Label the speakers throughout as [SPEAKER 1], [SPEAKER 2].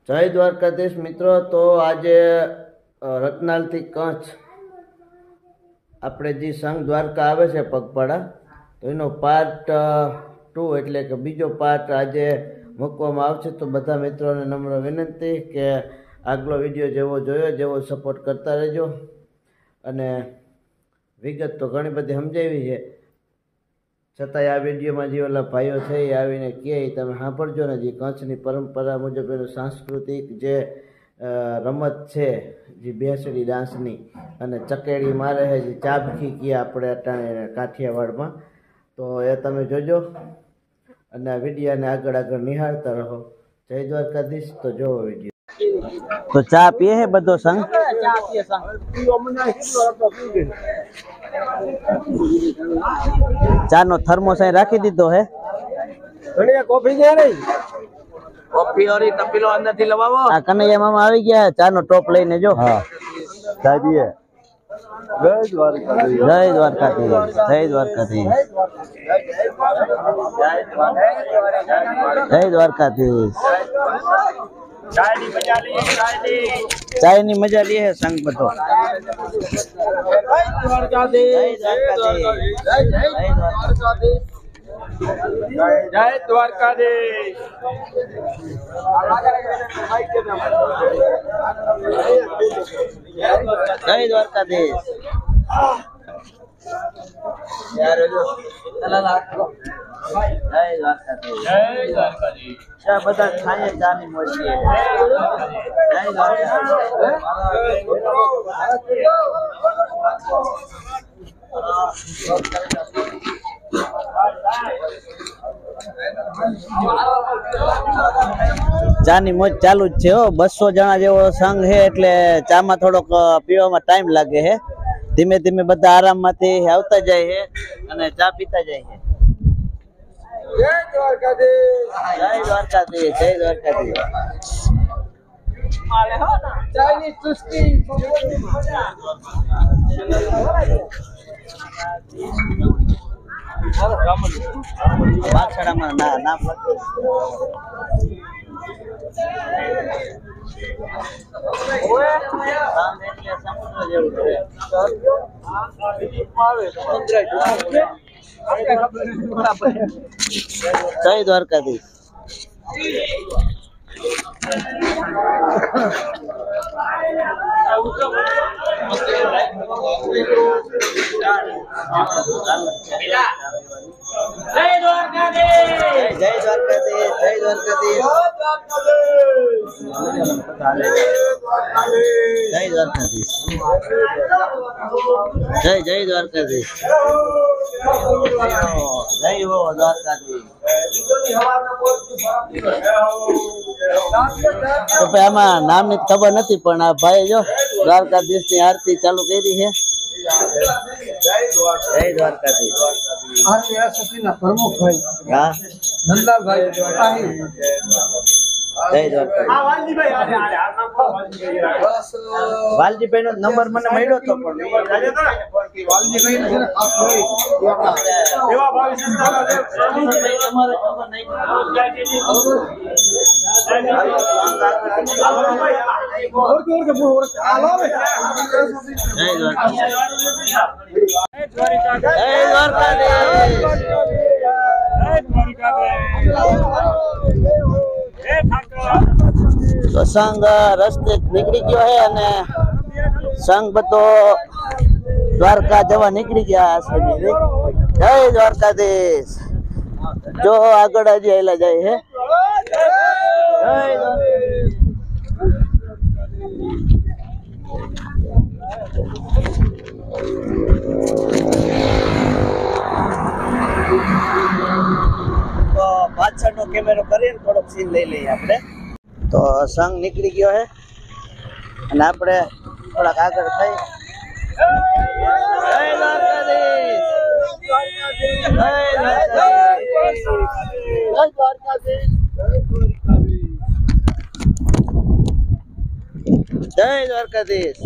[SPEAKER 1] જય દ્વારકાધીશ મિત્રો। તો આજે રતનાલથી કચ્છ આપણે જે સંઘ દ્વારકા આવે છે પગપાળા, તો એનો પાર્ટ 2 એટલે કે બીજો પાર્ટ આજે મૂકવામાં આવશે। તો બધા મિત્રોને નમ્ર વિનંતી કે આગલો વિડીયો જેવો જોયો જેવો સપોર્ટ કરતા રહેજો। અને વિગત તો ઘણી બધી સમજાવી છે, છતાંય આ વિડીયોમાં જે ઓલા ભાઈઓ છે એ આવીને કહે તમે સાંભળજો ને। જે કચ્છની પરંપરા મુજબ એનું સાંસ્કૃતિક જે રમત છે, જે બેસડી ડાન્સની અને ચકેડી મારે છે, જે ચાબખી કહે આપણે અટાણે કાઠિયાવાડમાં, તો એ તમે જોજો અને આ વિડીયોને આગળ આગળ નિહાળતા રહો। જય દ્વારકાધીશ। તો જોવો વિડીયો। તો ચા પીએ હે બધો સંઘ? ચા નો થર્મોસ અહીં રાખી દીધો હે। કોફી દે નહીં, કોફી ઓરી તપીલો અંદર થી લવાવો। આ કનૈયા મામા આવી ગયા ચા નો ટોપ લઈને જો। હા ચા પીએ। જય દ્વારકાધીશ। જય દ્વારકાધીશ। જય દ્વારકાધીશ। જય દ્વારકાધીશ। चाय नी मजा ली है संग बतो। जय द्वारकाधीश। जय द्वारकाधीश। બધા ખાઈએ ચાની મોજી। ચાની મોજ ચાલુ જ છે। 200 જણા જેવો સંઘ છે એટલે ચામાં થોડોક પીવામાં ટાઈમ લાગે છે। ધીમે ધીમે બધા આરામમાંથી આવતા જાય છે અને ચા પીતા જાય છે। જય દ્વારકાધીશ। જય દ્વારકાધીશ। જય દ્વારકાધીશ। ચાઇનીઝ સૃષ્ટિ બાછડામાં ના સમુદ્ર જેવું છે। જય દ્વારકાધીશ। જય દ્વારકાધીશ। જય દ્વારકાધીશ। જય દ્વારકાધીશ। જય દ્વારકાધીશ। જય જય દ્વારકાધીશ। જય હો દ્વારકાધીશ। તો ભાઈ આમાં નામની ખબર નથી, પણ આ ભાઈ જો દ્વારકાધીશ ની આરતી ચાલુ કરી છે। જય દ્વારકાધીશ। પ્રમુખ ભાઈ હા નંદાભાઈ। જય દ્વારકાધીશ। વાલજીભાઈ નો નંબર મને મળ્યો હતો, પણ તો સંઘ રસ્તે નીકળી ગયો હે અને સંઘ બધો દ્વારકા જવા નીકળી ગયા છે। જય દ્વારકાધીશ। જો આગળ હજી આયલા જાય હે। તો પાછળનો કેમેરો કરીને થોડોક સીન લઈ લઈએ આપણે। તો સંઘ નીકળી ગયો હે અને આપણે થોડાક આગળ થઈ। જય દ્વારકાધીશ। જય દ્વારકાધીશ।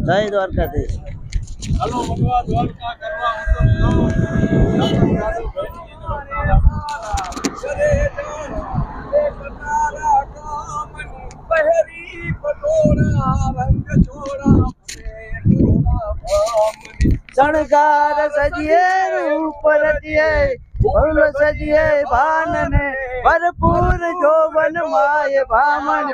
[SPEAKER 1] જય દ્વારકાધીશ। હાલો ભગવા દ્વારકા કરવા ઉતરજો। શણગાર સજીએ રૂપ રચીએ ફૂલ સજીએ ભાનને ભરપૂર જોવન માય ભામણ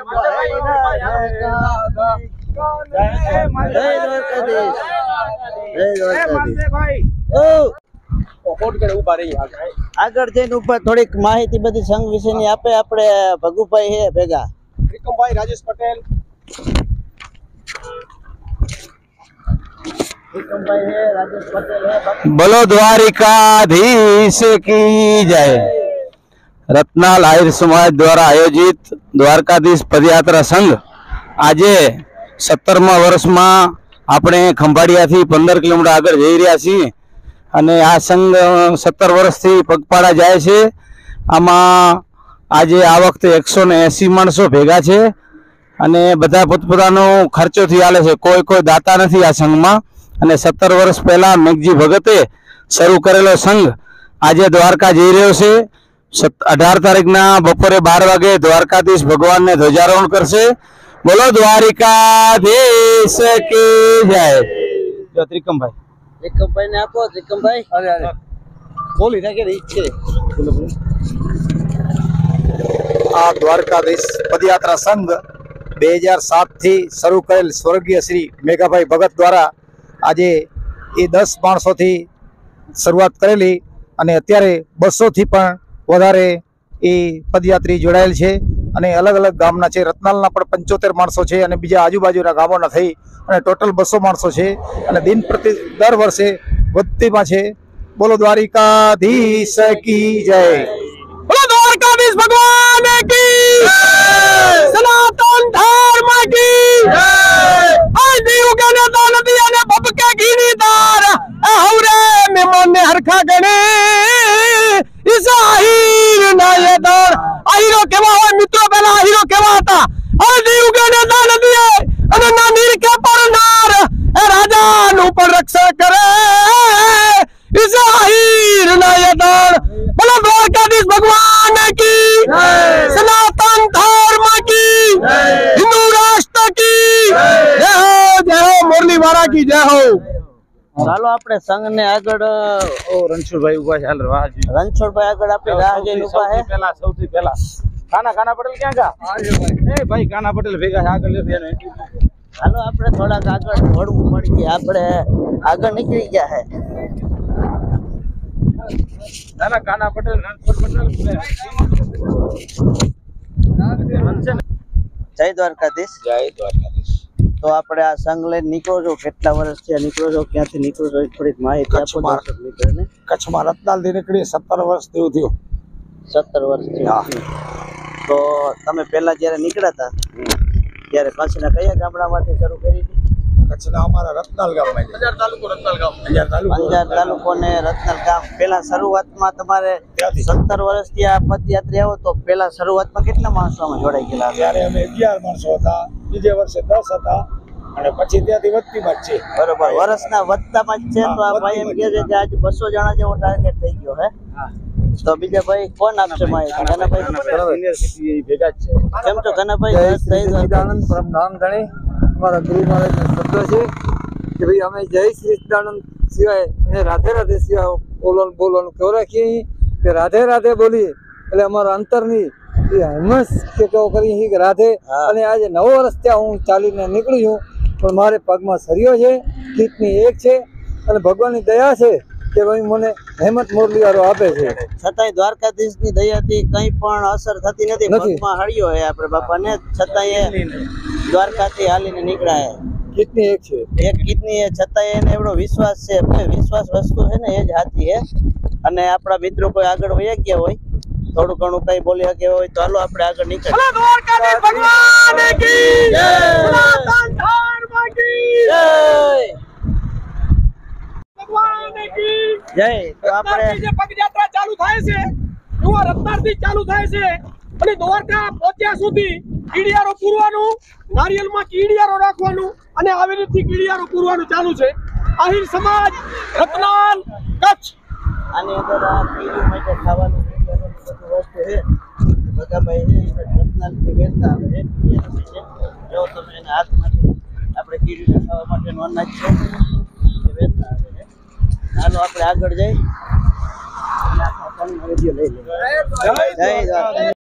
[SPEAKER 1] આગળ જઈને ઉપર થોડીક માહિતી બધી સંઘ વિશેની આપે આપણે ભગુભાઈ હે ભેગા
[SPEAKER 2] ત્રિકમભાઈ રાજેશ પટેલ
[SPEAKER 3] બોલો દ્વારિકાધીશ કી જય। રત્નાલ આહિર સમાજ દ્વારા આયોજિત દ્વારકાધીશ પદયાત્રા સંઘ આજે 17મા વર્ષમાં આપણે ખંભાળિયાથી 15 કિલોમીટર આગળ જઈ રહ્યા છીએ અને આ સંઘ 17 વર્ષથી પગપાળા જાય છે। આમાં આજે આ વખતે 180 માણસો ભેગા છે અને બધા પોતપોતાનો ખર્ચોથી હાલે છે, કોઈ દાતા નથી આ સંઘમાં। અને 17 વર્ષ પહેલા મેઘજી ભગતે શરૂ કરેલો સંઘ આજે દ્વારકા જઈ રહ્યો છે। 18 તારીખના બપોરે 12 વાગે દ્વારકાધીશ ભગવાનને ધ્વજારોહણ કરશે। બોલો દ્વારિકાધીશ કી જય। જો ત્રિકમભાઈ
[SPEAKER 1] ને આપો ત્રિકમભાઈ
[SPEAKER 2] અરે બોલી નાખે ઈચ્છે આ દ્વારકાધીશ પદયાત્રા સંઘ 2007 થી શરૂ કરેલ સ્વર્ગીય શ્રી મેઘાભાઈ ભગત દ્વારા આજે એ 10 માણસોથી શરૂઆત કરેલી અને અત્યારે 200 થી પણ વધારે એ પદયાત્રી જોડાયેલ છે અને અલગ અલગ ગામના છે। રત્નાલના પણ 75 માણસો છે અને બીજા આજુબાજુના ગામોના થઈ અને ટોટલ 200 માણસો છે અને દિન પ્રતિ દર વર્ષે વધતીમાં છે। બોલો દ્વારિકાધીશ કી જય।
[SPEAKER 3] બોલો દ્વારકાધીશ ભગવાન કી જય। સનાતન ધર્મ કી જય। આ દીવ કે નેતા નદી અને ભબકે ઘીની ધાર હવરે મેમોને હરખા ગણે ઈસાહીર નાયદાર। આહીરો કેવા હોય મિત્રો, પહેલા આહીરો કેવા હતા? આ દીવ કે નેતા નદી અને ના નીર કે પરનાર એ રાજાનું પણ રક્ષા કરે ઈસાહીર નાયદાર। બોલો દ્વારકાધીશ ભગવાન કી જય। સનાતન ધર્મ કી જય। હિન્દુ રાષ્ટ્ર કી જય હો, જય હો, મુરલી વાળા કી જય હો।
[SPEAKER 1] ચાલો આપણે સંઘ ને આગળ
[SPEAKER 2] રણછોડભાઈ ઉભા છે, હાલ
[SPEAKER 1] રણછોડભાઈ આગળ આપણે રાહ જોઈને ઉભા હે।
[SPEAKER 2] સૌથી પહેલા કાના પટેલ ક્યાં ગયા? એ ભાઈ કાના પટેલ ભેગા છે, આગળ લે બેને।
[SPEAKER 1] ચાલો આપણે થોડાક આગળ દોડવું પડી ગયું, આપણે આગળ નીકળી ગયા હે।
[SPEAKER 2] ના કાના પટેલ રણછોડ પટેલ
[SPEAKER 1] જય દ્વારકાધીશ।
[SPEAKER 2] જય દ્વારકાધીશ।
[SPEAKER 1] તો આપણે આ સંઘ લઈને નીકળો છો, કેટલા વર્ષથી નીકળો છો, ક્યાંથી નીકળો છો, થોડીક માહિતી આપો દર્શક મિત્રોને।
[SPEAKER 2] કચ્છમાં રત્નાલથી નીકળી 17 વર્ષ જેવું થયું।
[SPEAKER 1] 17 વર્ષથી। તો તમે પહેલા જ્યારે નીકળ્યા હતા ત્યારે કચ્છના કયા ગામડામાંથી શરૂ કરી હતી?
[SPEAKER 2] કચ્છના અમારા રત્નાલ ગામમાં અંજાર તાલુકો
[SPEAKER 1] ને રત્નાલ ગામ। પેલા શરૂઆતમાં તમારે 17 વર્ષથી આ પદયાત્રી આવો તો પેલા શરૂઆતમાં કેટલા માણસો આમાં જોડાઈ ગયેલા?
[SPEAKER 2] ત્યારે અમે 11 માણસો હતા, બીજે વર્ષે 10 હતા અને પછી ત્યાંથી વધતીમાં જ છે।
[SPEAKER 1] બરોબર, વર્ષના વધતામાં જ છે। તો આ ભાઈ એમ કહે છે કે આજે 200 જણા જેવો ટાર્ગેટ થઈ ગયો હે। તો બીજા ભાઈ કોણ આપશે માહિતી?
[SPEAKER 2] ઘનાભાઈ ભેગા જ છે।
[SPEAKER 1] કેમ છો ઘનાભાઈ?
[SPEAKER 2] સચ્ચિદાનંદ પરમધામ ધણી અમારા ગુરુ મહારાજના શબ્દ છે કે ભાઈ અમે જય સચ્ચિદાનંદ સિવાય એને રાધે રાધે સિવાય બોલવાનું કેવું રાખીએ કે રાધે રાધે બોલીએ એટલે અમારા અંતરની હિંમત કે કેવો કરીએ કે રાધે। અને આજે 9 વર્ષ ત્યાં હું ચાલીને નીકળી છું પણ મારે પગમાં સરિયો છે, કીટની એક છે અને ભગવાનની દયા છે કે ભાઈ મને હેમત મુરલી વાળો આપે છે।
[SPEAKER 1] છતાંય દ્વારકાધીશની દયાથી કંઈ પણ અસર થતી નથી, પગમાં હળિયો હે આપણે બાપાને, છતાંય દ્વારકાથી હાલીને નીકળ્યા હે।
[SPEAKER 2] કીટની એક છે,
[SPEAKER 1] એક કિડની હે, છતાંય એને એવડો વિશ્વાસ છે। વિશ્વાસ વસ્તુ છે ને એ જ સાચી હે। અને આપણા મિત્રો કોઈ આગળ વયા ગયા હોય, થોડું ઘણું કઈ બોલી શકે હોય તો હાલો આપણે આગળ નીકળીએ।
[SPEAKER 3] દ્વારકાધીશ ભગવાન કી જય। સનાતન ધર્મ કી જય। ભગવાન કી
[SPEAKER 1] જય। તો આપણે
[SPEAKER 3] જે પદયાત્રા ચાલુ થાય છે એવા રત્નાલથી ચાલુ થાય છે અને દ્વારકા પહોંચ્યા સુધી કીડિયારો પૂરવાનું, નારિયેલમાં કીડિયારો રાખવાનું અને આવી રીતે કીડિયારો પૂરવાનું ચાલુ છે। આહિર સમાજ રત્નાલ કચ્છ।
[SPEAKER 1] આની અંદર આ કીડી માટે ખાવાનું બધું વસ્તુ છે। બધા ભાઈ રત્નાલથી વેચતા આવે છે। જો તમે એના હાથમાંથી આપણે કીડીને ખાવા માટેનું અનાજ છે એ વેચતા આવે છે। હાલો આપણે આગળ જઈ વિડીયો લઈ લઈએ. જય દ્વારકા.